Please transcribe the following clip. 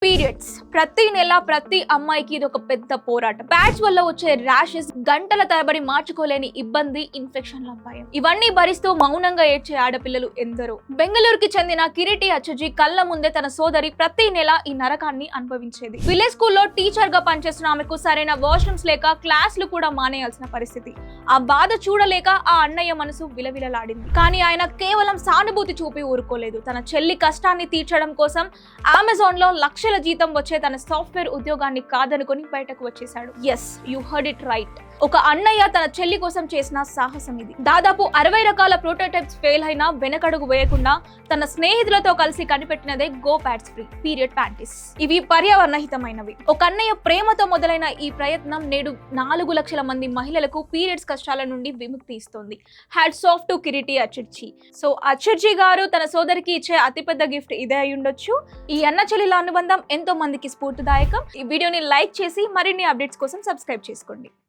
Periods ప్రతి నెల ప్రతి అమ్మాయికి ఇది ఒక పెద్ద పోరాటం. ప్యాడ్స్ వల్ల వచ్చే ర్యాషెస్, గంటల తరబడి మార్చుకోలేని ఇబ్బంది, ఇన్ఫెక్షన్ల భయం, ఇవన్నీ భరిస్తూ మౌనంగా ఏడ్చే ఆడపిల్లలు ఎందరో. బెంగళూరుకి చెందిన కిరీటి అచ్చజీ కళ్ళ ముందే తన సోదరి ప్రతి నెల ఈ నరకాన్ని అనుభవించేది. విలేజ్ స్కూల్లో టీచర్ గా పనిచేస్తున్న ఆమెకు సరైన వాష్రూమ్స్ లేక క్లాసులు కూడా మానేయాల్సిన పరిస్థితి. ఆ బాధ చూడలేక ఆ అన్నయ్య మనసు విలవిలలాడింది. కానీ ఆయన కేవలం సానుభూతి చూపి ఊరుకోలేదు. తన చెల్లి కష్టాన్ని తీర్చడం కోసం అమెజాన్ లో లక్షల జీతం వచ్చే తన సాఫ్ట్వేర్ ఉద్యోగాన్ని కాదనుకొని బయటకు వచ్చేశాడు. Yes, you heard it right. ఒక అన్నయ్య తన చెల్లి కోసం చేసిన సాహసం ఇది. దాదాపు 60 రకాల ప్రోటోటైప్స్ ఫెయిల్ అయినా వెనకడుగు వేయకుండా తన స్నేహితులతో కలిసి కనిపెట్టినదే go pads free period panties. ఇవి పర్యావరణ హితమైనవి. ఒక అన్నయ్య ప్రేమతో మొదలైన ఈ ప్రయత్నం నేడు 4 లక్షల మంది మహిళలకు పీరియడ్స్ కష్టాల నుండి విముక్తి ఇస్తోంది. Hats off to Kireeti Acharjee. So Acharjee గారు తన సోదరికి ఇచ్చే అతిపెద్ద గిఫ్ట్ ఇదే అయి ఉండొచ్చు. ఈ అన్న చెల్లెల అనుబంధం ఎంతో మందికి స్ఫూర్తిదాయకం. ఈ వీడియోని లైక్ చేసి మరిన్ని అప్డేట్స్ కోసం సబ్స్క్రైబ్ చేసుకోండి.